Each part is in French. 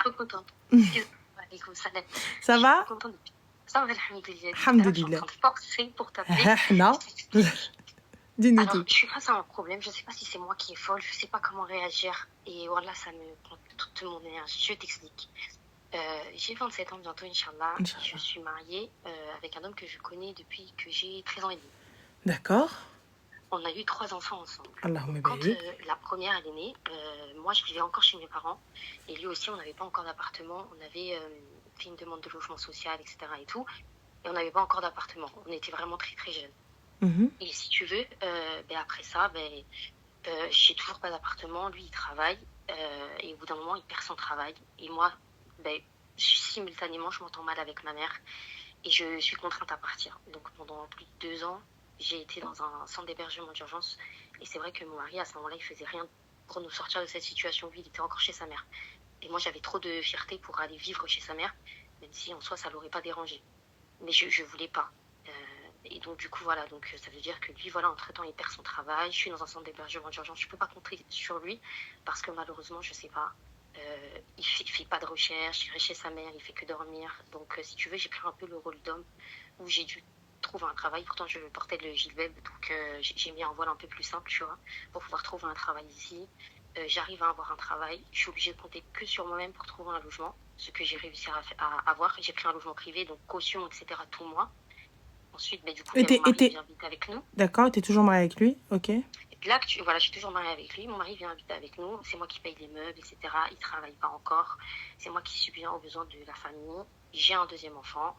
Trop contente. Excuse-moi, Alaikum salam. Ça Je suis va? trop contente depuis. Ça va, alhamdoulilah. Depuis tout à l'heure, je suis en Alhamdoulilah. train de forcer pour t'appeler. Non. Je t'explique. Dis-nous Alors, tout. je suis face à un problème. Je sais pas si c'est moi qui est folle. Je sais pas comment réagir. Et voilà, ça me prend toute mon énergie. Je t'explique. J'ai 27 ans bientôt, Inch'Allah. Je Inch'Allah. suis mariée avec un homme que je connais depuis que j'ai 13 ans et demi. D'accord. On a eu 3 enfants ensemble. Allahumma Donc, quand barik. la première elle est née, moi je vivais encore chez mes parents et lui aussi on n'avait pas encore d'appartement. On avait fait une demande de logement social, etc. et tout, et on n'avait pas encore d'appartement. On était vraiment très très jeunes. Mhm. Et si tu veux, après ça, j'ai toujours pas d'appartement. Lui il travaille et au bout d'un moment il perd son travail. Et moi, simultanément je m'entends mal avec ma mère et je suis contrainte à partir. Donc pendant plus de 2 ans, j'ai été dans un centre d'hébergement d'urgence. Et c'est vrai que mon mari, à ce moment-là, il faisait rien pour nous sortir de cette situation. Lui, il était encore chez sa mère. Et moi, j'avais trop de fierté pour aller vivre chez sa mère, même si en soi, ça l'aurait pas dérangé. Mais je voulais pas. Et donc, du coup, voilà. Donc, ça veut dire que lui, voilà, entre-temps, il perd son travail. Je suis dans un centre d'hébergement d'urgence. Je peux pas compter sur lui parce que malheureusement, je sais pas. Il fait pas de recherche, il reste chez sa mère, il fait que dormir. Donc, si tu veux, j'ai pris un peu le rôle d'homme où j'ai dû trouver un travail. Pourtant, je portais le gilbeb, donc j'ai mis un voile un peu plus simple, tu vois, pour pouvoir trouver un travail ici. J'arrive à avoir un travail. Je suis obligée de compter que sur moi-même pour trouver un logement, ce que j'ai réussi à avoir. J'ai pris un logement privé, donc caution, etc., tout moi. Ensuite, du coup, mon mari vient vite avec nous. D'accord, t'es toujours mariée avec lui, ok. Là, voilà, je suis toujours mariée avec lui. Mon mari vient habiter avec nous. C'est moi qui paye les meubles, etc. Il travaille pas encore. C'est moi qui subviens aux besoins de la famille. J'ai un deuxième enfant.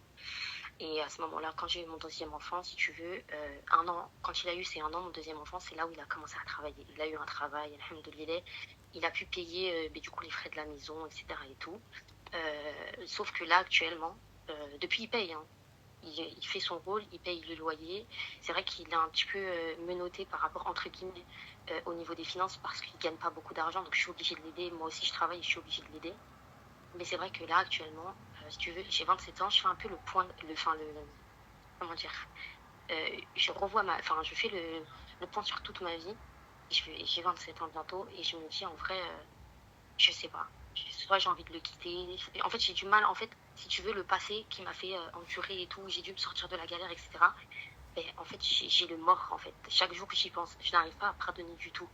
Et à ce moment-là, quand j'ai eu mon deuxième enfant, si tu veux, 1 an, quand il a eu ses 1 an, mon deuxième enfant, c'est là où il a commencé à travailler. Il a eu un travail, alhamdoulilah. Il a pu payer du coup les frais de la maison, etc. et tout. Sauf que là, actuellement, depuis, il paye. Hein. Il fait son rôle, il paye le loyer. C'est vrai qu'il est un petit peu menotté par rapport, entre guillemets, au niveau des finances parce qu'il ne gagne pas beaucoup d'argent. Donc, je suis obligée de l'aider. Moi aussi, je travaille et je suis obligée de l'aider. Mais c'est vrai que là, actuellement, si tu veux, j'ai 27 ans, je fais un peu comment dire, je fais le point sur toute ma vie. J'ai 27 ans bientôt et je me dis, en vrai, je sais pas. Soit j'ai envie de le quitter. En fait, j'ai du mal. En fait, si tu veux, le passé qui m'a fait endurer et tout, j'ai dû me sortir de la galère, etc. En fait, j'ai le mort, en fait. Chaque jour que j'y pense, je n'arrive pas à pardonner du tout.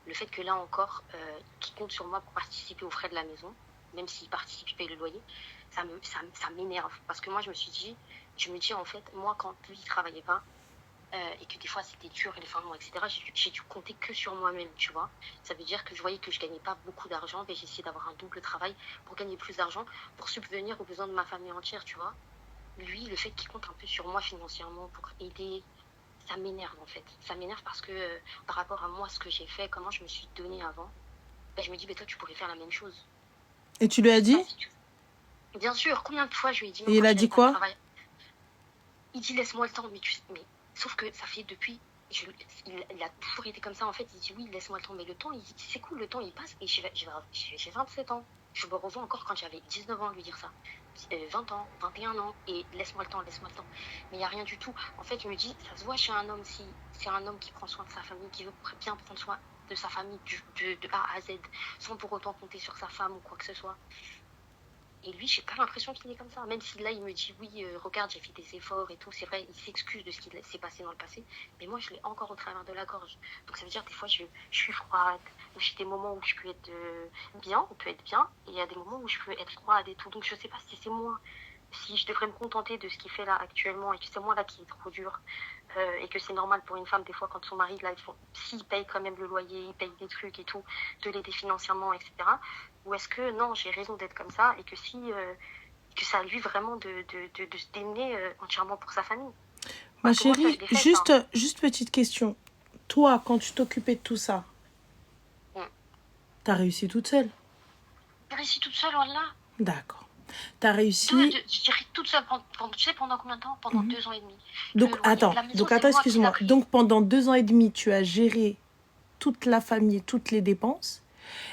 Le fait que là encore, qu'il compte sur moi pour participer aux frais de la maison, même s'il participe, il paye le loyer, ça m'énerve. Parce que moi, je me dis, en fait, moi, quand lui, il travaillait pas, et que des fois c'était dur et les fins de mois, etc., j'ai dû compter que sur moi-même, tu vois. Ça veut dire que je voyais que je gagnais pas beaucoup d'argent, j'ai essayé d'avoir un double travail pour gagner plus d'argent, pour subvenir aux besoins de ma famille entière, tu vois. Lui, le fait qu'il compte un peu sur moi financièrement pour aider, ça m'énerve en fait. Ça m'énerve parce que par rapport à moi, ce que j'ai fait, comment je me suis donnée avant, je me dis, toi, tu pourrais faire la même chose. Et tu lui as dit? Bien sûr, combien de fois je lui ai dit, et il a dit quoi? Il dit, laisse-moi le temps, mais sauf que ça fait depuis, il a toujours été comme ça en fait. Il dit, oui, laisse-moi le temps, mais le temps, c'est cool, le temps il passe et j'ai 27 ans. Je me revois encore quand j'avais 19 ans lui dire ça. 20 ans, 21 ans, et laisse-moi le temps, laisse-moi le temps. Mais il n'y a rien du tout. En fait, je me dis, ça se voit chez un homme, si c'est un homme qui prend soin de sa famille, qui veut bien prendre soin de sa famille de A à Z, sans pour autant compter sur sa femme ou quoi que ce soit. Et lui, j'ai pas l'impression qu'il est comme ça. Même si là, il me dit, oui, regarde, j'ai fait des efforts et tout. C'est vrai, il s'excuse de ce qui s'est passé dans le passé. Mais moi, je l'ai encore au travers de la gorge. Donc, ça veut dire, des fois, je suis froide. J'ai des moments où je peux être bien, on peut être bien. Et il y a des moments où je peux être froide et tout. Donc, je sais pas si c'est moi. Si je devrais me contenter de ce qu'il fait là actuellement et que c'est moi là qui est trop dur et que c'est normal pour une femme des fois quand son mari là s'il paye quand même le loyer, il paye des trucs et tout, de l'aider financièrement, etc. Ou est-ce que non, j'ai raison d'être comme ça et que que c'est à lui vraiment de se démener entièrement pour sa famille. Ma chérie, juste petite question. Toi, quand tu t'occupais de tout ça, t'as réussi toute seule? J'ai réussi toute seule, voilà. D'accord. T'as réussi... Je dirais toute seule, tu sais pendant combien de temps? Pendant 2 ans et demi. Donc, attends, excuse-moi. Donc, pendant 2 ans et demi, tu as géré toute la famille, toutes les dépenses.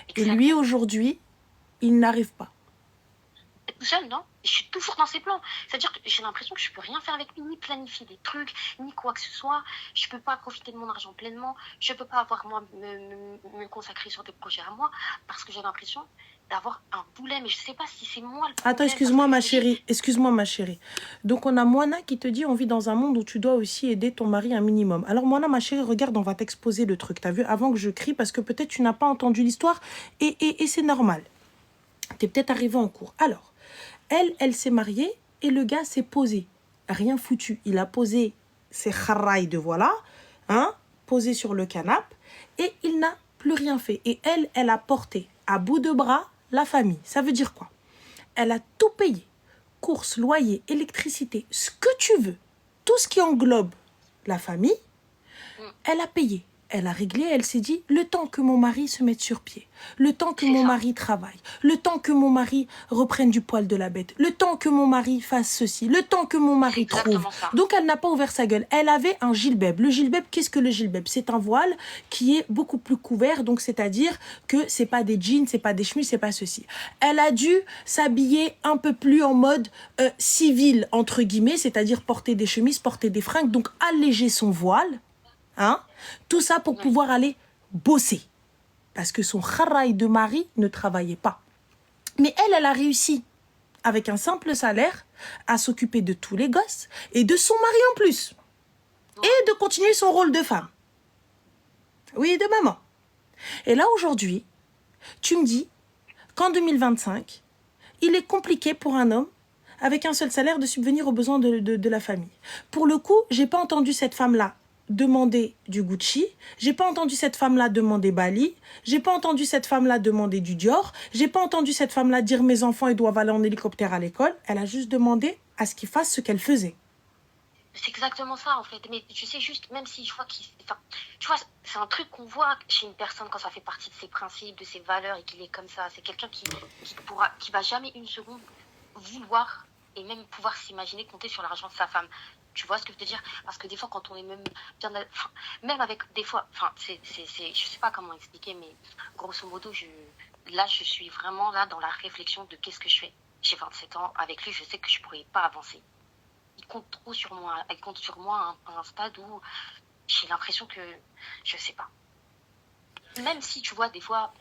Exactement. Et lui, aujourd'hui, il n'arrive pas. Tout seul, non? Je suis toujours dans ses plans. C'est-à-dire que j'ai l'impression que je peux rien faire avec lui, ni planifier des trucs, ni quoi que ce soit. Je peux pas profiter de mon argent pleinement. Je peux pas avoir moi me consacrer sur des projets à moi parce que j'ai l'impression d'avoir un boulet, mais je sais pas si c'est moi le problème. Attends, excuse-moi ma chérie, excuse-moi ma chérie. Donc on a Moana qui te dit on vit dans un monde où tu dois aussi aider ton mari un minimum. Alors Moana ma chérie, regarde, on va t'exposer le truc, t'as vu, avant que je crie, parce que peut-être tu n'as pas entendu l'histoire et c'est normal. T'es peut-être arrivé en cours. Alors, elle s'est mariée et le gars s'est posé. Rien foutu. Il a posé ses kharaïs de voilà, hein, posé sur le canapé et il n'a plus rien fait. Et elle a porté à bout de bras la famille. Ça veut dire quoi? Elle a tout payé. Courses, loyer, électricité, ce que tu veux. Tout ce qui englobe la famille, elle a payé. Elle a réglé, elle s'est dit, le temps que mon mari se mette sur pied, le temps que mon mari travaille, le temps que mon mari reprenne du poil de la bête, le temps que mon mari fasse ceci, le temps que mon mari trouve. Donc elle n'a pas ouvert sa gueule. Elle avait un gilbeb. Le gilbeb, qu'est-ce que le gilbeb? C'est un voile qui est beaucoup plus couvert, donc c'est-à-dire que c'est pas des jeans, c'est pas des chemises, c'est pas ceci. Elle a dû s'habiller un peu plus en mode civil, entre guillemets, c'est-à-dire porter des chemises, porter des fringues, donc alléger son voile. Hein? Tout ça pour pouvoir aller bosser. Parce que son kharaï de mari ne travaillait pas. Mais elle a réussi, avec un simple salaire, à s'occuper de tous les gosses et de son mari en plus. Et de continuer son rôle de femme. Oui, de maman. Et là, aujourd'hui, tu me dis qu'en 2025, il est compliqué pour un homme, avec un seul salaire, de subvenir aux besoins de la famille. Pour le coup, j'ai pas entendu cette femme-là demander du Gucci, j'ai pas entendu cette femme-là demander Bali, j'ai pas entendu cette femme-là demander du Dior, j'ai pas entendu cette femme-là dire mes enfants ils doivent aller en hélicoptère à l'école. Elle a juste demandé à ce qu'ils fassent ce qu'elle faisait. C'est exactement ça en fait. Mais tu sais, juste, même si je vois qu'il... Enfin, tu vois, c'est un truc qu'on voit chez une personne quand ça fait partie de ses principes, de ses valeurs et qu'il est comme ça. C'est quelqu'un qui va jamais une seconde vouloir et même pouvoir s'imaginer compter sur l'argent de sa femme. Tu vois ce que je veux dire? Parce que des fois, quand on est même bien... Enfin, même avec des fois... Enfin, je sais pas comment expliquer, mais grosso modo, là, je suis vraiment là dans la réflexion de qu'est-ce que je fais. J'ai 27 ans. Avec lui, je sais que je pourrais pas avancer. Il compte trop sur moi. Il compte sur moi à un stade où j'ai l'impression que... Je sais pas. Même si, tu vois, des fois,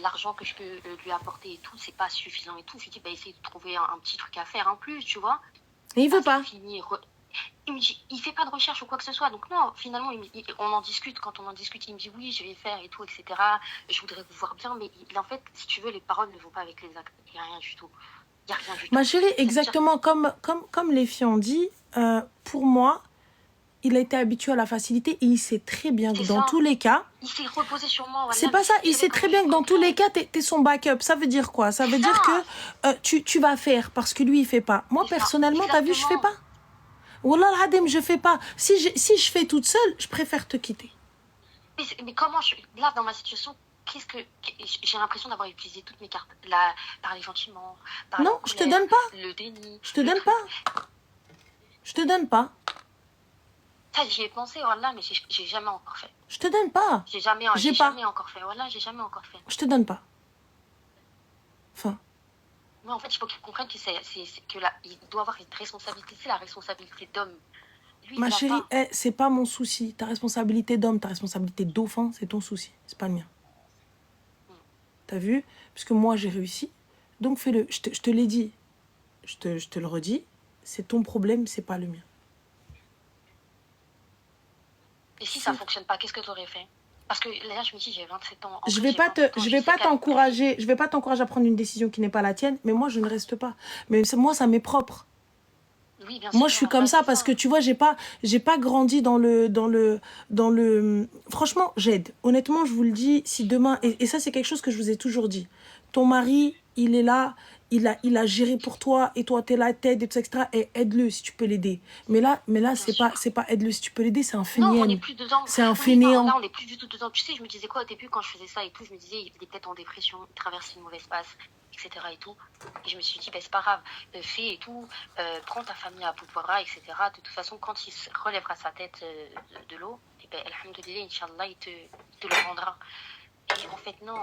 l'argent que je peux lui apporter et tout, c'est pas suffisant et tout. Je dis, bah, essaye de trouver un petit truc à faire en plus, tu vois. Et il veut pas. Il me dit, il fait pas de recherche ou quoi que ce soit. Donc non, finalement, on en discute. Quand on en discute, il me dit oui, je vais faire et tout, etc. Je voudrais vous voir bien. Mais en fait, si tu veux, les paroles ne vont pas avec les actes. Il n'y a rien du tout. Il n'y a rien du tout. Ma chérie, exactement comme les filles ont dit, pour moi, il a été habitué à la facilité et il sait très bien que dans tous les cas... Il s'est reposé sur moi. C'est pas ça, il sait très bien que dans tous les cas, t'es son backup. Ça veut dire quoi? Ça veut dire que tu vas faire parce que lui, il fait pas. Moi, personnellement, t'as vu, je fais pas. Wallah al-Hadim, je fais pas. Si je fais toute seule, je préfère te quitter. Mais comment là, dans ma situation, j'ai l'impression d'avoir utilisé toutes mes cartes. Parler gentiment. Non, je te donne pas. Le déni. Je te donne pas. Je te donne pas. Ça, j'y ai pensé, voilà, mais j'ai jamais encore fait. Je te donne pas. J'ai jamais encore fait. Voilà, j'ai jamais encore fait. Je te donne pas. Enfin. Mais en fait, il faut qu'il comprenne que il doit avoir une responsabilité. C'est la responsabilité d'homme. Ma chérie, c'est pas mon souci. Ta responsabilité d'homme, ta responsabilité de dauphin, c'est ton souci. C'est pas le mien. T'as vu? Puisque moi, j'ai réussi. Donc fais-le. Je te l'ai dit. Je te le redis. C'est ton problème, c'est pas le mien. Et si ça fonctionne pas, qu'est-ce que tu aurais fait? Parce que là, je me dis, j'ai 27 ans. Je vais pas t'encourager à prendre une décision qui n'est pas la tienne, mais moi, je ne reste pas. Mais moi, ça m'est propre. Oui, bien sûr. Moi, je suis comme ça parce que tu vois, j'ai pas grandi dans le. Franchement, j'aide. Honnêtement, je vous le dis, si demain, et ça, c'est quelque chose que je vous ai toujours dit. Ton mari, il est là, il a géré pour toi, et toi, t'es là, t'aides, etc. Et aide-le si tu peux l'aider. Mais là, c'est pas aide-le si tu peux l'aider, c'est un fainéant. Non, on n'est plus dedans. C'est un fainéant. Là, on n'est plus du tout dedans. Tu sais, je me disais quoi au début quand je faisais ça et tout, je me disais, il est peut-être en dépression, il traverse une mauvaise passe, etc. et tout. Et je me suis dit, ben, c'est pas grave, fais et tout, prends ta famille à bout de bras, etc. De toute façon, quand il se relèvera sa tête de l'eau, et ben, alhamdoulilah, Inch'Allah, il te le rendra. Et en fait, non.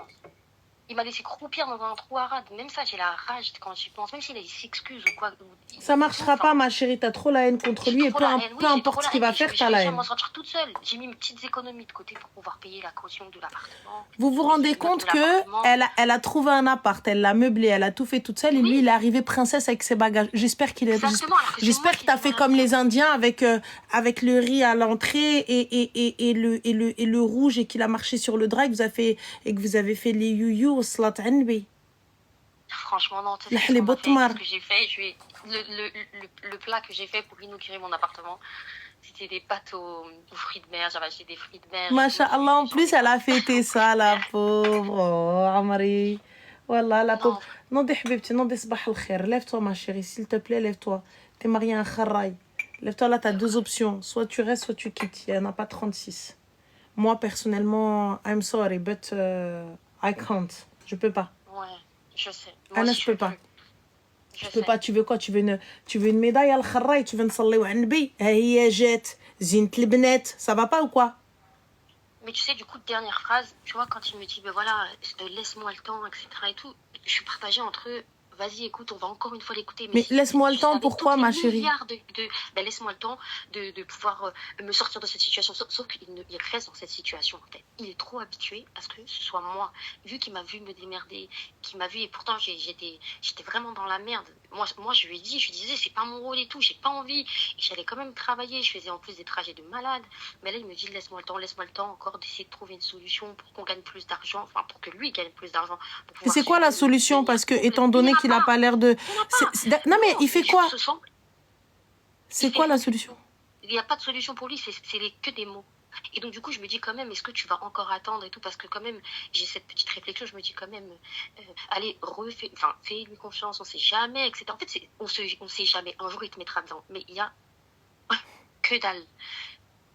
Il m'a laissé croupir dans un trou à rade. Même ça, j'ai la rage quand j'y pense. Même s'il s'excuse ou quoi. Ça marchera pas, ma chérie. T'as trop la haine contre lui. Et trop la haine. Oui, peu j'ai importe trop ce la qu'il haine. va Et faire, je t'as la réussis à m'en haine. sortir toute seule. J'ai mis mes petites économies de côté pour pouvoir payer la caution de l'appartement. Vous vous Payer rendez les meubles compte de que l'appartement. elle a trouvé un appart, elle l'a meublé, elle a tout fait toute seule. Et lui, Oui, il est arrivé princesse avec ses bagages. exactement. Alors que c'est moi J'espère que qui t'as l'ai fait mal comme fait. les Indiens avec le riz à l'entrée et le rouge et qu'il a marché sur le drap et que vous avez fait les youyou au salat anbi. Franchement, non, tu sais Le ce qu'on a fait, botmar. ce que j'ai fait. Le plat que j'ai fait pour inaugurer mon appartement, c'était des pâtes aux fruits de mer. J'avais acheté des fruits de mer et tout. Masha'Allah, en Genre plus, des elle a pâtes fêté aux fruits ça, de la mer. pauvre. Oh, Amri. Voilà, la pauvre. Non, Non, des habibti, non, des sabah al-khair. Lève-toi, ma chérie, s'il te plaît, lève-toi. T'es mariée à un kharraï. Lève-toi, là, t'as c'est deux vrai. options. Soit tu restes, soit tu quittes. Il n'y en a pas 36. Moi, personnellement, I'm sorry, but I can't. Je peux pas. Ouais, je sais. Moi Anna, aussi, je je peux peux pas. plus. Je Je peux sais. pas. Tu veux quoi? Tu veux une médaille à al-kharraï? Tu veux نصليو على النبي؟ ها هي جات زينة البنات. Ça va pas ou quoi? Mais tu sais, du coup, dernière phrase, tu vois, quand il me dit, ben voilà, laisse-moi le temps, etc. et tout, je suis partagée entre eux. Vas-y, écoute, on va encore une fois l'écouter. Mais Mais si laisse-moi le je temps, savais pourquoi, toutes les ma chérie? milliards ben, laisse-moi le temps de pouvoir me sortir de cette situation. Sauf qu'il reste dans cette situation, en fait. Il est trop habitué à ce que ce soit moi. Vu qu'il m'a vu me démerder, qu'il m'a vu, et pourtant j'étais vraiment dans la merde. Moi, je lui disais, c'est pas mon rôle et tout, j'ai pas envie. Et j'allais quand même travailler, je faisais en plus des trajets de malade. Mais là, il me dit, laisse-moi le temps encore d'essayer de trouver une solution pour qu'on gagne plus d'argent, enfin, pour que lui gagne plus d'argent, pour Et pouvoir c'est quoi la solution? subvenir Parce que, complètement. étant Il n'y donné en a qu'il a pas. pas l'air de... Il n'y en a pas. Non, mais il Non, fait les gens quoi? se sentent. Il C'est fait quoi la rien du solution? tout. Il n'y a pas de solution pour lui, c'est que des mots. Et donc, du coup, je me dis quand même, est-ce que tu vas encore attendre et tout? Parce que quand même, j'ai cette petite réflexion, je me dis quand même, allez, fais-lui confiance, on sait jamais, etc. En fait, on sait jamais. Un jour, il te mettra dedans. Mais il y a que dalle.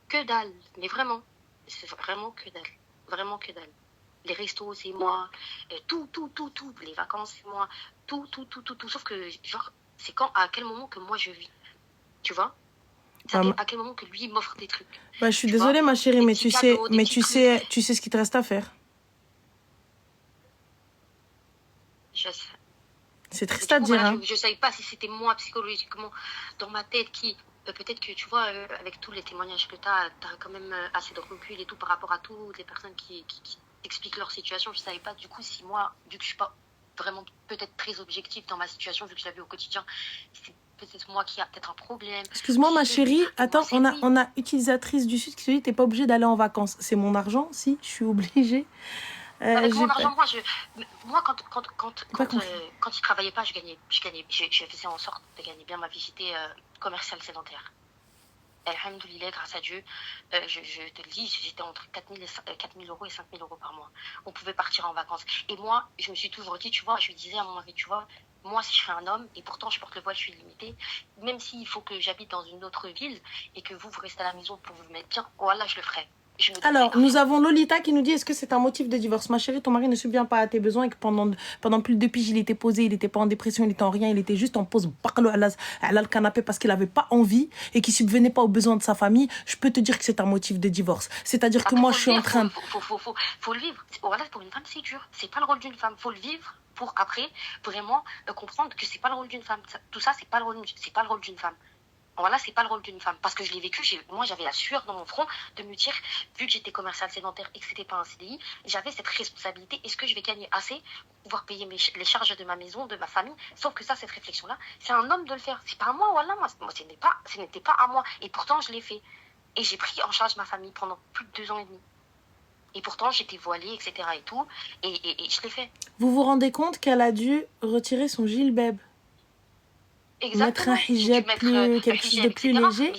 Que dalle. Mais vraiment, c'est vraiment que dalle. Vraiment que dalle. Les restos, c'est moi. Tout. Les vacances, c'est moi. Tout. Sauf que, genre, c'est à quel moment que moi je vis. Tu vois? Bah, À quel moment que lui m'offre des trucs. bah, je suis Tu vois? désolée, ma chérie, Des mais petits cadeaux, des petits trucs. tu sais ce qu'il te reste à faire. Je sais. C'est Mais triste du à coup, dire, voilà, hein. je savais pas si c'était moi psychologiquement dans ma tête qui. Peut-être que tu vois, avec tous les témoignages que tu as quand même assez de recul et tout par rapport à toutes les personnes qui expliquent leur situation. Je savais pas du coup si moi, vu que je suis pas vraiment peut-être très objective dans ma situation, vu que je la vis au quotidien, c'est peut-être moi qui a peut-être un problème. Excuse-moi, ma chérie. Attends, C'est lui. on a utilisatrice du Sud qui se dit, t'es pas obligée d'aller en vacances. C'est mon argent? Si, je suis obligée. Avec J'ai mon pas... argent, moi, pas compris. quand il travaillait pas, je faisais en sorte de gagner bien ma vie. J'étais commerciale sédentaire. Alhamdoulilah, grâce à Dieu, je te le dis, j'étais entre 4 000 euros et 5 000 euros par mois. On pouvait partir en vacances. Et moi, je me suis toujours dit, tu vois, je lui disais à mon mari, tu vois, moi, si je serais un homme, et pourtant je porte le voile, je suis limitée, même s'il faut que j'habite dans une autre ville et que vous restez à la maison pour vous mettre bien, voilà, je le ferai. Alors, nous avons Lolita qui nous dit, est-ce que c'est un motif de divorce? Ma chérie, ton mari ne subvient pas à tes besoins et que pendant plus de 2 piges, il était posé, il n'était pas en dépression, il était en rien, il était juste en pause, à le canapé parce qu'il n'avait pas envie et qu'il subvenait pas aux besoins de sa famille. Je peux te dire que c'est un motif de divorce. C'est-à-dire que moi, je suis en train de... Faut le vivre. Voilà, pour une femme, c'est dur. C'est pas le rôle d'une femme. Faut le vivre pour après vraiment comprendre que c'est pas le rôle d'une femme. Tout ça, c'est pas le rôle d'une femme. Voilà, c'est pas le rôle d'une femme. Parce que je l'ai vécu, moi j'avais la sueur dans mon front de me dire, vu que j'étais commerciale sédentaire et que c'était pas un CDI, j'avais cette responsabilité. Est-ce que je vais gagner assez pour pouvoir payer les charges de ma maison, de ma famille? Sauf que ça, cette réflexion-là, c'est un homme de le faire. C'est pas à moi, voilà, moi ce n'était pas à moi. Et pourtant, je l'ai fait. Et j'ai pris en charge ma famille pendant plus de 2 ans et demi. Et pourtant, j'étais voilée, etc. et tout. Et je l'ai fait. Vous vous rendez compte qu'elle a dû retirer son gilbeb? Mettre un hijab quelque chose de plus léger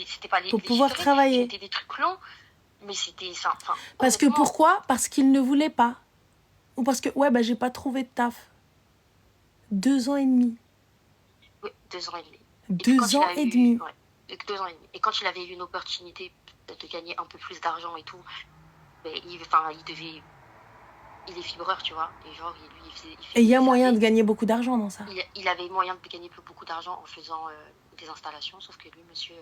c'était pas pour pouvoir travailler. C'était des trucs longs, mais c'était ça. Enfin, parce que pourquoi? Parce qu'il ne voulait pas. Ou parce que, ouais, bah j'ai pas trouvé de taf. 2 ans et demi. Oui, 2 ans et demi. 2 ans et demi. Ouais, 2 ans et demi. Et quand il avait eu une opportunité de gagner un peu plus d'argent et tout, ben, il est fibreur, tu vois. Et genre, et il y a moyen de gagner beaucoup d'argent dans ça. Il avait moyen de gagner beaucoup d'argent en faisant des installations, sauf que lui, monsieur,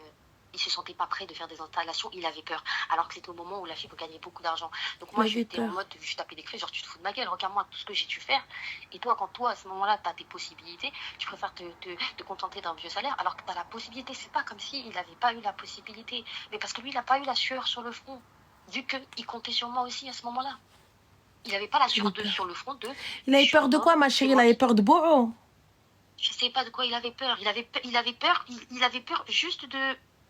il se sentait pas prêt de faire des installations, il avait peur. Alors que c'était au moment où la fibre gagnait beaucoup d'argent. Donc Il moi, avait j'étais en peur. mode, je tapais des cris, genre tu te fous de ma gueule, regarde-moi tout ce que j'ai dû faire. Et toi, quand toi, à ce moment-là, tu as tes possibilités, tu préfères te contenter d'un vieux salaire, alors que tu as la possibilité. C'est pas comme s'il n'avait pas eu la possibilité. Mais parce que lui, il n'a pas eu la sueur sur le front, vu qu'il comptait sur moi aussi à ce moment-là. Il n'avait pas la Il avait sueur peur. sur le front de, Il je avait suis peur un de quoi, homme, ma c'est chérie? Il moi avait qui... peur de Bourreau. Je sais pas de quoi il avait peur. Il avait peur, il avait peur juste de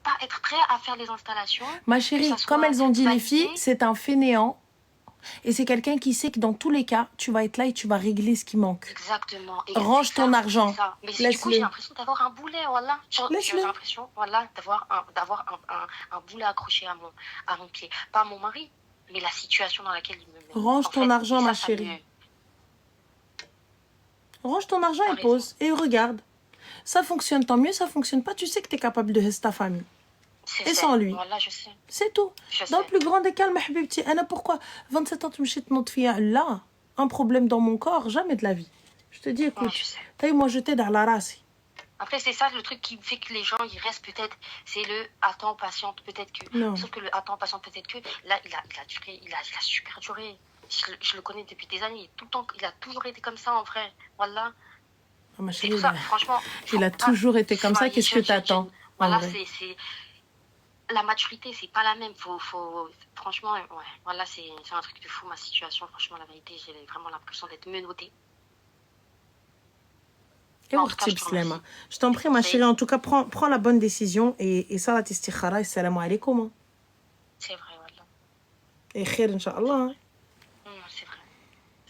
pas être prêt à faire les installations, Ma que chérie, ça comme soit elles ont dit les filles, validé. c'est un fainéant. Et c'est quelqu'un qui sait que dans tous les cas, tu vas être là et tu vas régler ce qui manque. Exactement. Et Range c'est ton ça, argent. c'est ça. Mais du coup, j'ai Laisse-le. l'impression d'avoir un boulet, voilà. J'ai Laisse-le. l'impression, voilà, d'avoir un boulet accroché à mon pied. Pas mon mari, mais la situation dans laquelle il me met. Range En ton fait, argent, et ma ça chérie. me... Range ton argent T'as et raison. pose. Et regarde. Ça fonctionne, tant mieux. Ça fonctionne pas, tu sais que tu es capable de rester ta famille. C'est Et fait. sans lui. Voilà, je sais. C'est tout. Je Dans le sais. plus grand des calmes, habibti. Anna, pourquoi 27 ans, tu me chites notre fille là. Un problème dans mon corps, jamais de la vie. Je te dis, Ouais, écoute. je sais. T'as eu, moi, je t'aide à la race. Après, c'est ça le truc qui fait que les gens, ils restent peut-être, c'est le attends, patiente, peut-être que. Non. Sauf que le attends, patiente, peut-être que, là, il a duré, il a super duré. Je le connais depuis des années. Tout le temps, il a toujours été comme ça, en vrai. Voilà. Oh, ma C'est chérie, tout ça, franchement. il a toujours été comme ça. Qu'est-ce que t'attends? Voilà, c'est. La maturité, c'est pas la même. Franchement, ouais. Voilà, c'est un truc de fou, ma situation. Franchement, la vérité, j'ai vraiment l'impression d'être menottée. Et En tout cas, je te Slema. remercie. Je t'en prie, ma conseils. chérie. En tout cas, prends la bonne décision. Et ça, la tistikhara. Et salam alaikum. C'est vrai, voilà. Et khair, inch'Allah. C'est vrai.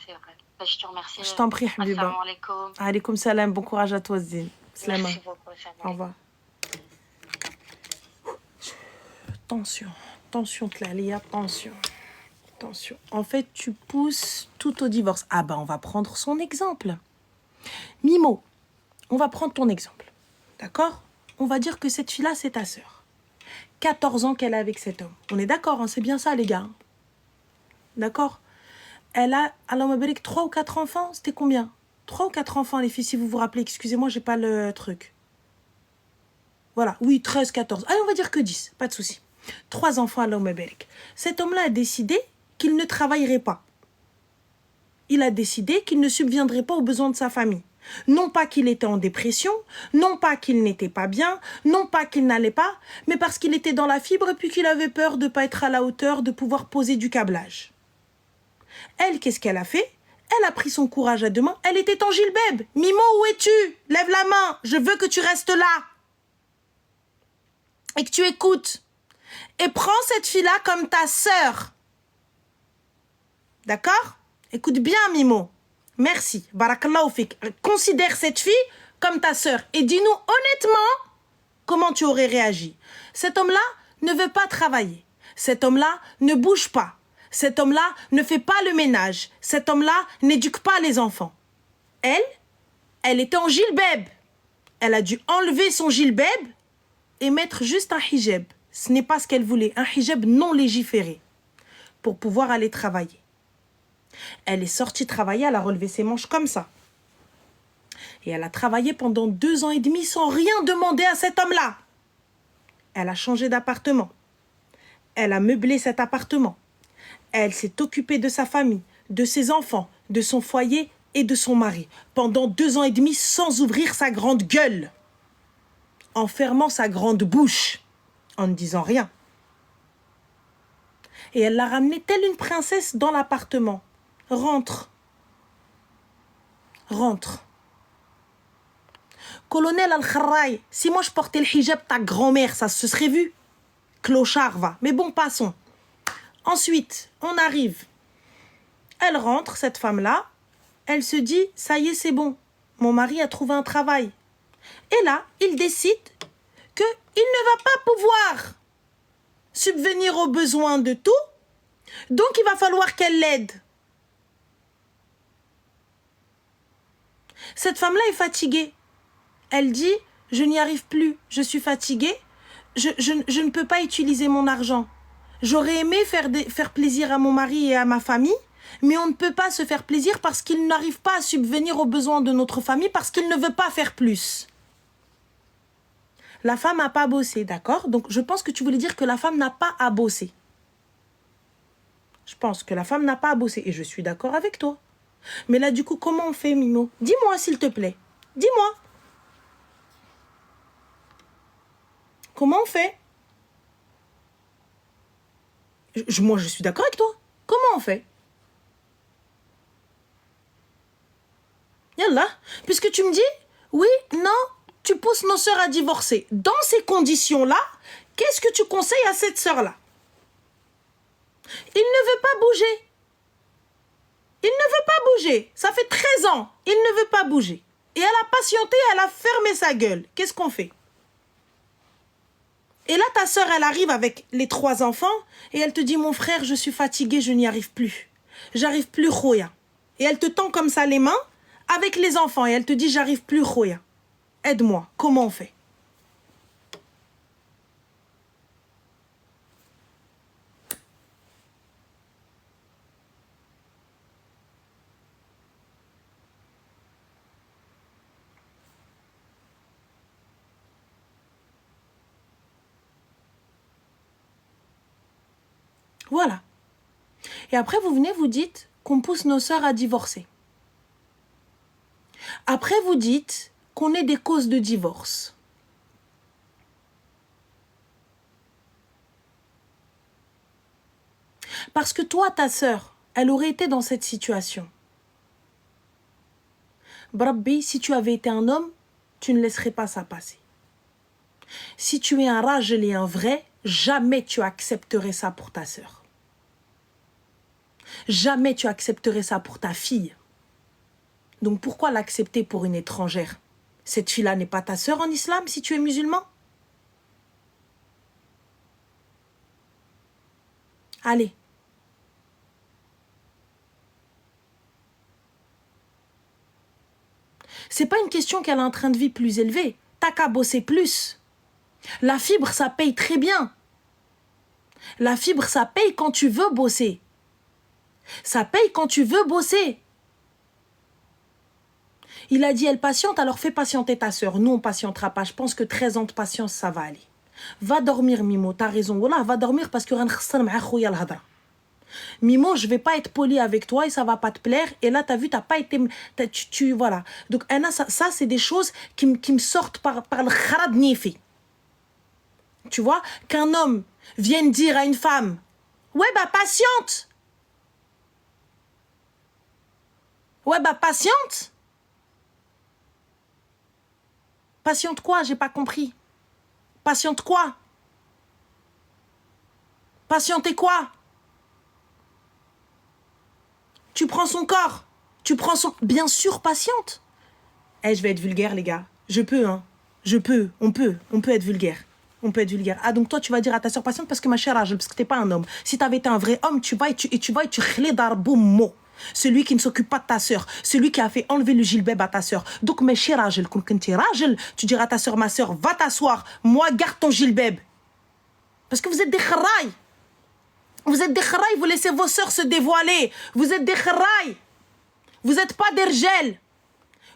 C'est vrai. Ben, je te remercie. Je t'en prie, Habiba. Assalamu alaikum. Alaikum salam. Bon courage à toi, Zine. Slema. Merci beaucoup. Au revoir. Attention. Attention, Tlalia. Attention. Attention. En fait, tu pousses tout au divorce. Ah ben, on va prendre son exemple. Mimo, on va prendre ton exemple. D'accord? On va dire que cette fille-là, c'est ta sœur. 14 ans qu'elle a avec cet homme. On est d'accord, hein? C'est bien ça, les gars. D'accord? Elle a, alors, ma belle, 3 ou 4 enfants. C'était combien? 3 ou 4 enfants, les filles, si vous vous rappelez. Excusez-moi, j'ai pas le truc. Voilà, oui, 13, 14. Allez, on va dire que 10, pas de souci. 3 enfants à l'homme Berk. Cet homme-là a décidé qu'il ne travaillerait pas. Il a décidé qu'il ne subviendrait pas aux besoins de sa famille. Non pas qu'il était en dépression, non pas qu'il n'était pas bien, non pas qu'il n'allait pas, mais parce qu'il était dans la fibre et puis qu'il avait peur de ne pas être à la hauteur, de pouvoir poser du câblage. Elle, qu'est-ce qu'elle a fait? Elle a pris son courage à deux mains. Elle était en gilbeb. Mimo, où es-tu? Lève la main. Je veux que tu restes là. Et que tu écoutes. Et prends cette fille-là comme ta sœur. D'accord? Écoute bien, Mimo. Merci. Barakallahu fik. Considère cette fille comme ta sœur. Et dis-nous honnêtement comment tu aurais réagi. Cet homme-là ne veut pas travailler. Cet homme-là ne bouge pas. Cet homme-là ne fait pas le ménage. Cet homme-là n'éduque pas les enfants. Elle était en gilbeb. Elle a dû enlever son gilbeb et mettre juste un hijab. Ce n'est pas ce qu'elle voulait. Un hijab non légiféré pour pouvoir aller travailler. Elle est sortie travailler, elle a relevé ses manches comme ça. Et elle a travaillé pendant 2 ans et demi sans rien demander à cet homme-là. Elle a changé d'appartement. Elle a meublé cet appartement. Elle s'est occupée de sa famille, de ses enfants, de son foyer et de son mari. Pendant 2 ans et demi sans ouvrir sa grande gueule. En fermant sa grande bouche. En ne disant rien. Et elle l'a ramenée telle une princesse dans l'appartement. Rentre. Rentre. Colonel Al-Kharraï, si moi je portais le hijab ta grand-mère, ça se serait vu. Clochard, va. Mais bon, passons. Ensuite, on arrive. Elle rentre, cette femme-là. Elle se dit, ça y est, c'est bon. Mon mari a trouvé un travail. Et là, il décide qu'il ne va pas pouvoir subvenir aux besoins de tout. Donc, il va falloir qu'elle l'aide. Cette femme-là est fatiguée. Elle dit, je n'y arrive plus, je suis fatiguée, je ne peux pas utiliser mon argent. J'aurais aimé faire plaisir à mon mari et à ma famille, mais on ne peut pas se faire plaisir parce qu'il n'arrive pas à subvenir aux besoins de notre famille, parce qu'il ne veut pas faire plus. La femme n'a pas bossé, d'accord? Donc, je pense que tu voulais dire que la femme n'a pas à bosser. Je pense que la femme n'a pas à bosser. Et je suis d'accord avec toi. Mais là, du coup, comment on fait, Mimo? Dis-moi, s'il te plaît. Dis-moi. Comment on fait? Moi, je suis d'accord avec toi. Comment on fait? Yallah. Puisque tu me dis, oui, non, tu pousses nos sœurs à divorcer. Dans ces conditions-là, qu'est-ce que tu conseilles à cette sœur-là? Il ne veut pas bouger. Il ne veut pas bouger. Ça fait 13 ans. Il ne veut pas bouger. Et elle a patienté, elle a fermé sa gueule. Qu'est-ce qu'on fait? Et là, ta sœur, elle arrive avec les 3 enfants et elle te dit, mon frère, je suis fatiguée, je n'y arrive plus. J'arrive plus, Khoya. Et elle te tend comme ça les mains avec les enfants et elle te dit, j'arrive plus, Khoya. Aide-moi. Comment on fait? Voilà. Et après, vous venez, vous dites qu'on pousse nos sœurs à divorcer. Après, vous dites qu'on est des causes de divorce. Parce que toi, ta sœur, elle aurait été dans cette situation. Brabbi, si tu avais été un homme, tu ne laisserais pas ça passer. Si tu es un rajel et un vrai, jamais tu accepterais ça pour ta sœur. Jamais tu accepterais ça pour ta fille. Donc pourquoi l'accepter pour une étrangère? Cette fille-là n'est pas ta sœur en islam si tu es musulman? Allez. C'est pas une question qu'elle a un train de vie plus élevé. T'as qu'à bosser plus. La fibre, ça paye très bien. La fibre, ça paye quand tu veux bosser. Ça paye quand tu veux bosser. Il a dit, elle patiente, alors fais patienter ta sœur. Nous, on patientera pas. Je pense que 13 ans de patience, ça va aller. Va dormir, Mimo, t'as raison. Voilà, va dormir parce que Mimo, je vais pas être poli avec toi et ça va pas te plaire. Et là, t'as vu, t'as pas été... voilà. Donc, Anna, ça c'est des choses qui me sortent par le kharad nifi. Tu vois, qu'un homme vienne dire à une femme, ouais, bah, patiente. Ouais, bah, patiente. Patiente quoi? J'ai pas compris. Patiente quoi? Patienter quoi? Tu prends son corps. Tu prends son... Bien sûr, patiente. Eh, je vais être vulgaire, les gars. Je peux, hein. Je peux. On peut être vulgaire. On peut être vulgaire. Ah, donc toi, tu vas dire à ta soeur patiente parce que ma chère, parce que t'es pas un homme. Si t'avais été un vrai homme, tu vas et tu chlé d'arboum. Celui qui ne s'occupe pas de ta sœur. Celui qui a fait enlever le gilbeb à ta sœur. Donc, mes chers Rajel, quand tu Rajel, tu diras à ta sœur, ma sœur, va t'asseoir. Moi, garde ton gilbeb. Parce que vous êtes des kharaïs. Vous êtes des kharaïs, vous laissez vos sœurs se dévoiler. Vous êtes des kharaïs. Vous n'êtes pas d'Ergel.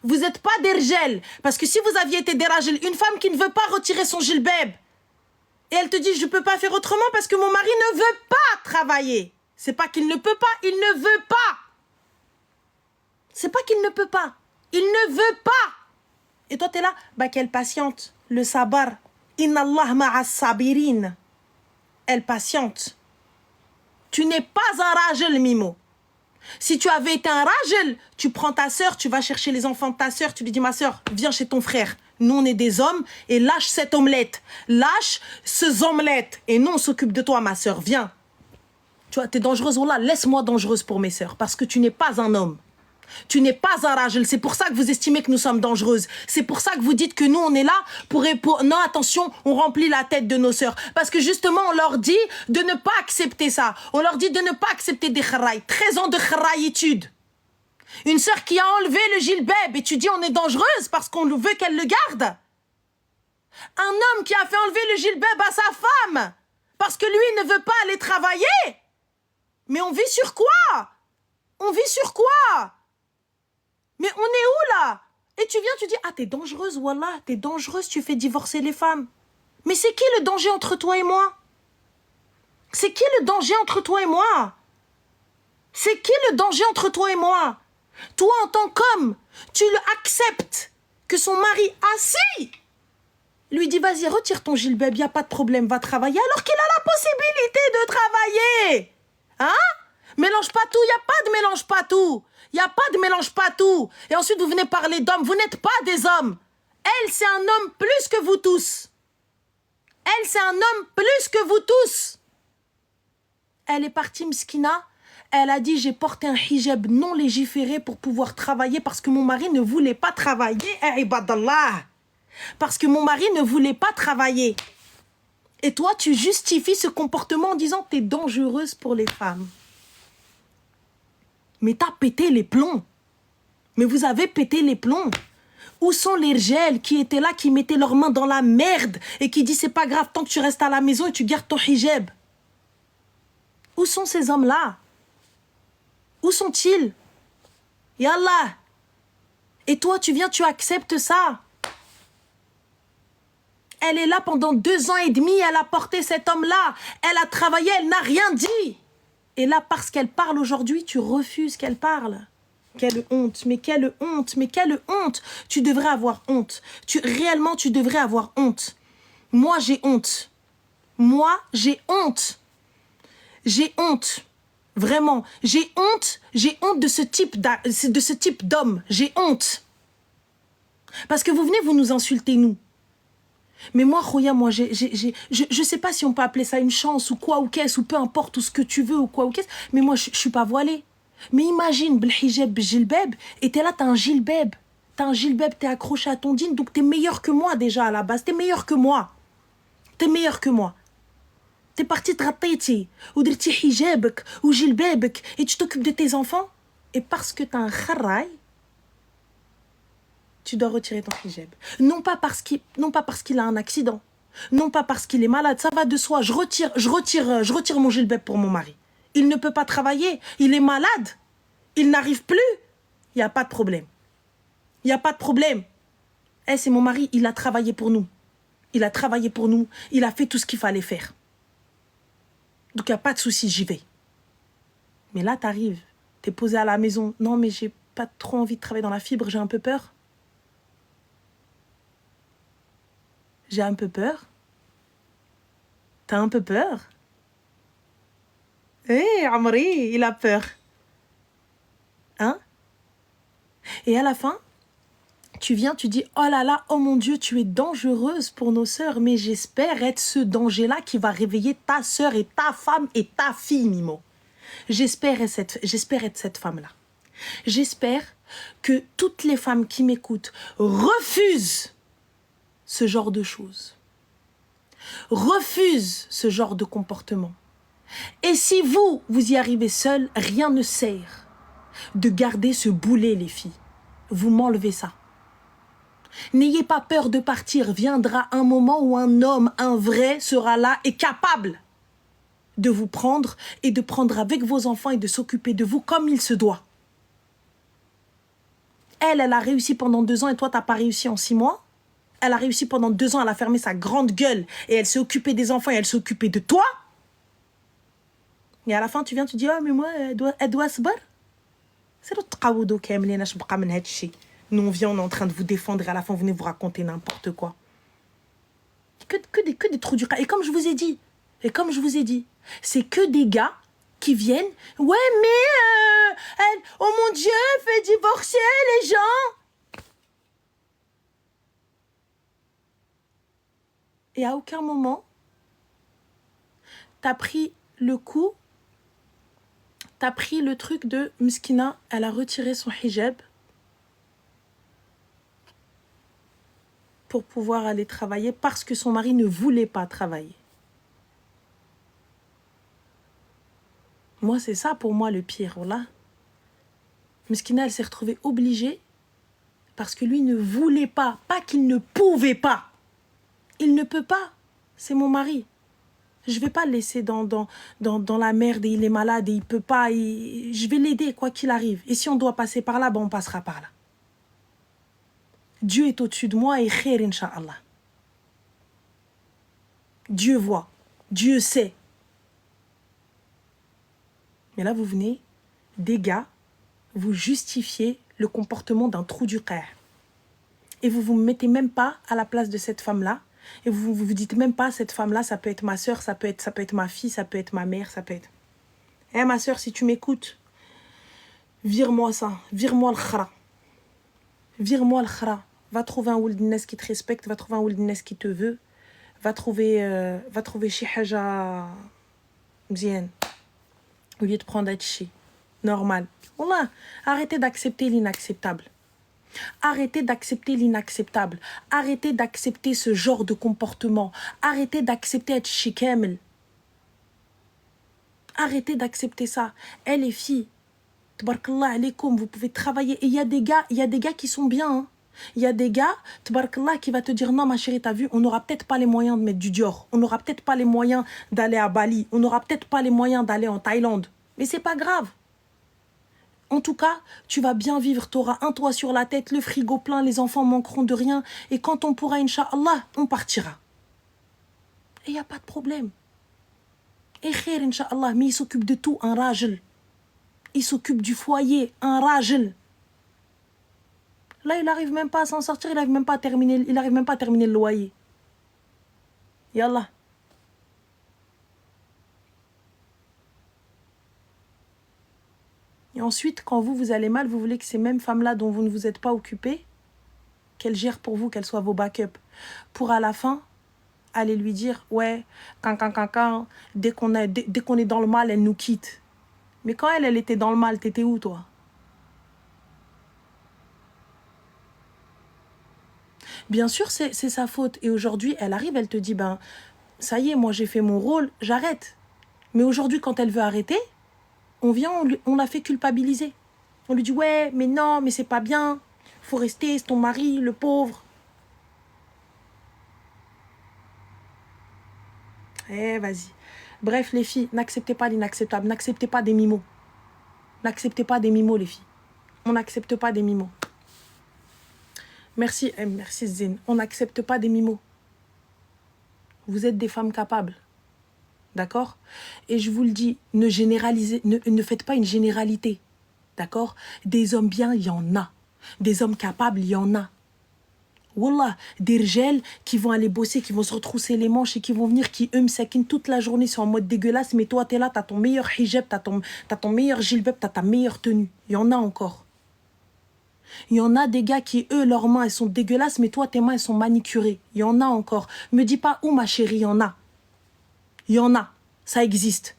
Vous n'êtes pas d'Ergel. Parce que si vous aviez été des Rajel, une femme qui ne veut pas retirer son gilbeb, et elle te dit, je ne peux pas faire autrement parce que mon mari ne veut pas travailler. C'est pas qu'il ne peut pas, il ne veut pas. C'est pas qu'il ne peut pas. Il ne veut pas. Et toi, t'es là, bah qu'elle patiente. Le sabar. Inna Allah ma'a sabirin. Elle patiente. Tu n'es pas un rajel, Mimo. Si tu avais été un rajel, tu prends ta sœur, tu vas chercher les enfants de ta sœur, tu lui dis, ma sœur, viens chez ton frère. Nous, on est des hommes et lâche cette omelette. Lâche ces omelettes. Et nous, on s'occupe de toi, ma sœur. Viens. Tu vois, t'es dangereuse. Oh là, laisse-moi dangereuse pour mes sœurs. Parce que tu n'es pas un homme. Tu n'es pas un rajel. C'est pour ça que vous estimez que nous sommes dangereuses. C'est pour ça que vous dites que nous, on est là pour... Non, attention, on remplit la tête de nos sœurs. Parce que justement, on leur dit de ne pas accepter ça. On leur dit de ne pas accepter des kharaïs. 13 ans de kharaïtude. Une sœur qui a enlevé le gilbeb et tu dis on est dangereuse parce qu'on veut qu'elle le garde. Un homme qui a fait enlever le gilbeb à sa femme parce que lui ne veut pas aller travailler. Mais on vit sur quoi? On vit sur quoi? Mais on est où là? Et tu viens, tu dis, ah, t'es dangereuse, voilà, t'es dangereuse, tu fais divorcer les femmes. Mais c'est qui le danger entre toi et moi? C'est qui le danger entre toi et moi? C'est qui le danger entre toi et moi? Toi, en tant qu'homme, tu acceptes que son mari assis lui dit, vas-y, retire ton gilbab, il n'y a pas de problème, va travailler, alors qu'il a la possibilité de travailler. Hein? Mélange pas tout, il n'y a pas de mélange pas tout. Il n'y a pas de mélange pas tout. Et ensuite, vous venez parler d'hommes, vous n'êtes pas des hommes. Elle, c'est un homme plus que vous tous. Elle, c'est un homme plus que vous tous. Elle est partie, Mskina. Elle a dit, j'ai porté un hijab non légiféré pour pouvoir travailler parce que mon mari ne voulait pas travailler. Eh, ibadallah. Parce que mon mari ne voulait pas travailler. Et toi, tu justifies ce comportement en disant que tu es dangereuse pour les femmes. Mais t'as pété les plombs. Mais vous avez pété les plombs. Où sont les rjels qui étaient là, qui mettaient leurs mains dans la merde et qui disent c'est pas grave tant que tu restes à la maison et tu gardes ton hijab? Où sont ces hommes-là? Où sont-ils? Yallah. Et toi, tu viens, tu acceptes ça. Elle est là pendant 2 ans et demi, elle a porté cet homme-là. Elle a travaillé, elle n'a rien dit. Et là, parce qu'elle parle aujourd'hui, tu refuses qu'elle parle. Quelle honte, mais quelle honte, mais quelle honte. Tu devrais avoir honte. Réellement, tu devrais avoir honte. Moi, j'ai honte. Moi, j'ai honte. J'ai honte. Vraiment, j'ai honte de ce type d'homme. J'ai honte. Parce que vous venez, vous nous insultez, nous. Mais moi, Khoya, moi, je sais pas si on peut appeler ça une chance ou quoi ou qu'est-ce, ou peu importe, ou ce que tu veux ou quoi ou qu'est-ce, mais moi, je suis pas voilée. Mais imagine, bil hijab, bil gilbab, et t'es là, t'as un gilbab. T'as un gilbab, t'es accroché à ton dîne, donc t'es meilleur que moi déjà à la base. T'es meilleur que moi. T'es meilleur que moi. T'es parti traiter, ou dirti hijabek, ou gilbabek, et tu t'occupes de tes enfants. Et parce que t'as un kharraï, tu dois retirer ton hijab. Non pas parce qu'il a un accident. Non pas parce qu'il est malade. Ça va de soi. Je retire mon gilbab pour mon mari. Il ne peut pas travailler. Il est malade. Il n'arrive plus. Il n'y a pas de problème. Il n'y a pas de problème. Eh, c'est mon mari. Il a travaillé pour nous. Il a travaillé pour nous. Il a fait tout ce qu'il fallait faire. Donc, il n'y a pas de souci. J'y vais. Mais là, t'arrives. T'es posé à la maison. Non, mais j'ai pas trop envie de travailler dans la fibre. J'ai un peu peur. J'ai un peu peur. T'as un peu peur? Eh, Amri, il a peur. Hein? Et à la fin, tu viens, tu dis, oh là là, oh mon Dieu, tu es dangereuse pour nos sœurs, mais j'espère être ce danger-là qui va réveiller ta sœur et ta femme et ta fille, Mimo. J'espère être cette femme-là. J'espère que toutes les femmes qui m'écoutent refusent ce genre de choses. Refuse ce genre de comportement. Et si vous y arrivez seul, rien ne sert de garder ce boulet, les filles. Vous m'enlevez ça. N'ayez pas peur de partir. Viendra un moment où un homme, un vrai, sera là et capable de vous prendre et de prendre avec vos enfants et de s'occuper de vous comme il se doit. Elle a réussi pendant 2 ans et toi, t'as pas réussi en 6 mois. Elle a réussi pendant 2 ans, elle a fermé sa grande gueule et elle s'est occupée des enfants et elle s'est occupée de toi. Et à la fin, tu viens, tu dis, oh, mais moi, elle doit se battre. C'est le tqawudo kamlina shbqa min had shi. Nous, on vient, on est en train de vous défendre et à la fin, vous venez vous raconter n'importe quoi. Que des trous du cas. Et comme je vous ai dit, c'est que des gars qui viennent, ouais, mais, oh mon Dieu, fait divorcer les gens. Et à aucun moment, t'as pris le coup, t'as pris le truc de Mskina, elle a retiré son hijab pour pouvoir aller travailler parce que son mari ne voulait pas travailler. Moi, c'est ça pour moi le pire, là. Mskina, elle s'est retrouvée obligée parce que lui ne voulait pas qu'il ne pouvait pas. Il ne peut pas. C'est mon mari. Je vais pas le laisser dans la merde et il est malade et il peut pas. Je vais l'aider quoi qu'il arrive. Et si on doit passer par là, ben on passera par là. Dieu est au-dessus de moi et khair, Inch'Allah. Dieu voit. Dieu sait. Mais là, vous venez, des gars, vous justifiez le comportement d'un trou du cœur. Et vous ne vous mettez même pas à la place de cette femme-là. Et vous vous dites même pas, cette femme-là, ça peut être ma soeur, ça peut être ma fille, ça peut être ma mère, ça peut être... Eh, ma soeur, si tu m'écoutes, vire-moi ça, vire-moi le khara. Vire-moi le khara. Va trouver un Ouldines qui te respecte, va trouver un Ouldines qui te veut, va trouver chez Haja Mzien, au lieu de prendre Hachi. Normal. Wallah, arrêtez d'accepter l'inacceptable. Arrêtez d'accepter l'inacceptable. Arrêtez d'accepter ce genre de comportement. Arrêtez d'accepter être chikamel. Arrêtez d'accepter ça. Eh les filles, tabarakallah alaykoum, vous pouvez travailler. Et il y a des gars qui sont bien. Hein. Il y a des gars, tabarakallah, qui va te dire non ma chérie, t'as vu, on n'aura peut-être pas les moyens de mettre du Dior. On n'aura peut-être pas les moyens d'aller à Bali. On n'aura peut-être pas les moyens d'aller en Thaïlande. Mais c'est pas grave. En tout cas, tu vas bien vivre, tu auras un toit sur la tête, le frigo plein, les enfants manqueront de rien. Et quand on pourra, Inch'Allah, on partira. Et il n'y a pas de problème. Et khair, Inch'Allah, mais il s'occupe de tout, un rajel. Il s'occupe du foyer, un rajel. Là, il n'arrive même pas à s'en sortir, il n'arrive même pas à terminer le loyer. Yallah. Et ensuite, quand vous allez mal, vous voulez que ces mêmes femmes-là dont vous ne vous êtes pas occupé, qu'elles gèrent pour vous, qu'elles soient vos backups. Pour à la fin, aller lui dire, ouais, dès qu'on est dans le mal, elle nous quitte. Mais quand elle était dans le mal, t'étais où, toi? Bien sûr, c'est sa faute. Et aujourd'hui, elle arrive, elle te dit, ben, ça y est, moi j'ai fait mon rôle, j'arrête. Mais aujourd'hui, quand elle veut arrêter, on vient, on la fait culpabiliser. On lui dit, ouais, mais non, mais c'est pas bien. Faut rester, c'est ton mari, le pauvre. Eh, vas-y. Bref, les filles, n'acceptez pas l'inacceptable. N'acceptez pas des mimos. N'acceptez pas des mimos, les filles. On n'accepte pas des mimos. Merci, merci Zine. On n'accepte pas des mimos. Vous êtes des femmes capables. D'accord? Et je vous le dis, ne généralisez, ne faites pas une généralité. D'accord? Des hommes bien, il y en a. Des hommes capables, il y en a. Wallah, des rgels qui vont aller bosser, qui vont se retrousser les manches et qui vont venir, qui eux me toute la journée, sont en mode dégueulasse, mais toi, t'es là, t'as ton meilleur hijab, t'as ton meilleur jilbab, t'as ta meilleure tenue. Il y en a encore. Il y en a des gars qui, eux, leurs mains, elles sont dégueulasses, mais toi, tes mains, elles sont manicurées. Il y en a encore. Me dis pas où, ma chérie, il y en a. Il y en a. Ça existe.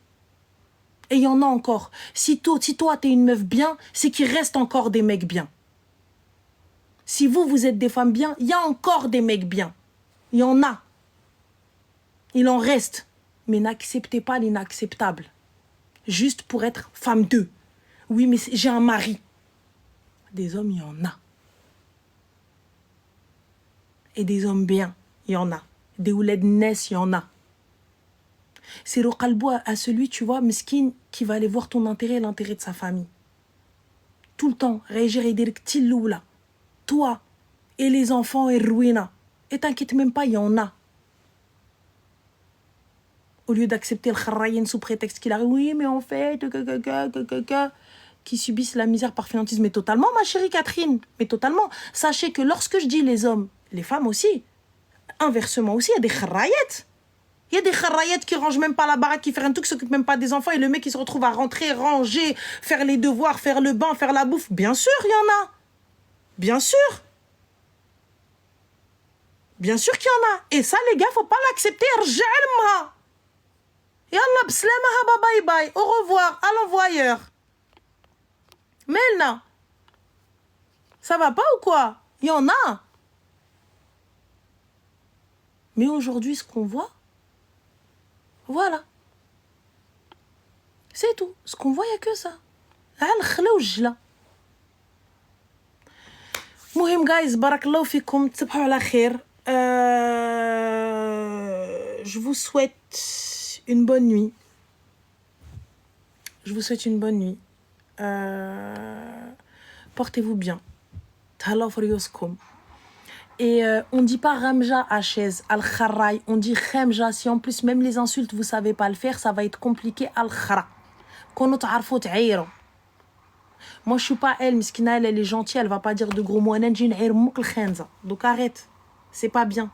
Et il y en a encore. Si toi, t'es une meuf bien, c'est qu'il reste encore des mecs bien. Si vous êtes des femmes bien, il y a encore des mecs bien. Il y en a. Il en reste. Mais n'acceptez pas l'inacceptable. Juste pour être femme d'eux. Oui, mais j'ai un mari. Des hommes, il y en a. Et des hommes bien, il y en a. Des ouled Ness, il y en a. C'est le qalbo à celui, tu vois, mesquine, qui va aller voir ton intérêt et l'intérêt de sa famille. Tout le temps, réagir et dire là. Toi et les enfants et Ruina. Et t'inquiète même pas, il y en a. Au lieu d'accepter le kharrayen sous prétexte qu'il arrive, oui, mais en fait, qui subissent la misère par fainéantise. Mais totalement, ma chérie Catherine. Mais totalement. Sachez que lorsque je dis les hommes, les femmes aussi, inversement aussi, il y a des kharrayettes. Il y a des kharrayettes qui rangent même pas la baraque, qui font un truc, qui s'occupent même pas des enfants, et le mec il se retrouve à rentrer, ranger, faire les devoirs, faire le bain, faire la bouffe. Bien sûr, il y en a. Bien sûr. Bien sûr qu'il y en a. Et ça, les gars, faut pas l'accepter. Rja'alma. Yallah, bslamaha, bye bye. Au revoir, à l'envoyeur. Melna. Ça va pas ou quoi? Il y en a. Mais aujourd'hui, ce qu'on voit, voilà. C'est tout. Ce qu'on voit, il n'y a que ça. Mohim, guys, barakallahu fikum, tsabhou ala khair. Je vous souhaite une bonne nuit. Je vous souhaite une bonne nuit. Portez-vous bien. Tala for yoskom. Et on dit pas Ramja à chaise, Al-Kharraï, on dit Khamja. Si en plus même les insultes vous savez pas le faire, ça va être compliqué. Al-Khara. Moi je suis pas elle, Miskina, elle est gentille, elle va pas dire de gros mots. Donc arrête, c'est pas bien.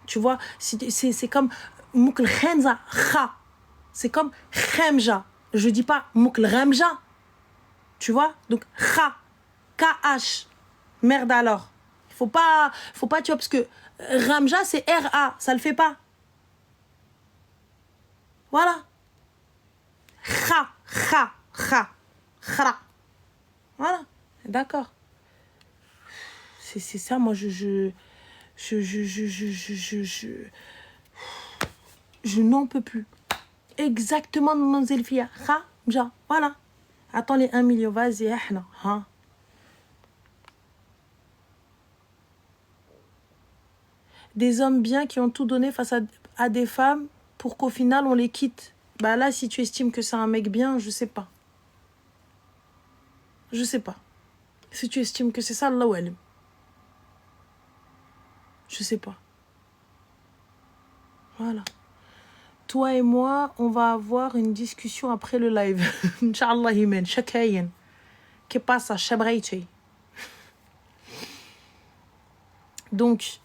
Tu vois, c'est comme Moukl Khenza, Kha. C'est comme Khamja. Je dis pas Moukl Ramja. Tu vois, donc Kha, K-H. Merde alors. Faut pas, tu vois, parce que Ramja, c'est R-A, ça le fait pas. Voilà. Kha, kha, kha, khra. Voilà, d'accord. C'est ça, moi, je n'en peux plus. Exactement, mademoiselle Fia. Ramja, voilà. Attends les 1 million, vas-y, hein. Des hommes bien qui ont tout donné face à des femmes pour qu'au final on les quitte. Bah là, si tu estimes que c'est un mec bien, je sais pas. Je sais pas. Si tu estimes que c'est ça, Allah ou je sais pas. Voilà. Toi et moi, on va avoir une discussion après le live. Inch'Allah, Himen. Chakayen. Que passe à Shabraïti. Donc,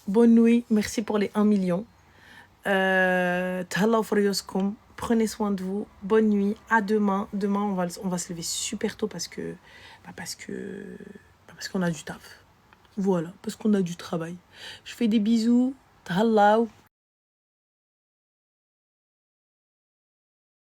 bonne nuit. Merci pour les 1 million. Tahallah for prenez soin de vous. Bonne nuit. À demain. Demain, on va se lever super tôt parce qu'on a du taf. Voilà, parce qu'on a du travail. Je fais des bisous. Tahallah.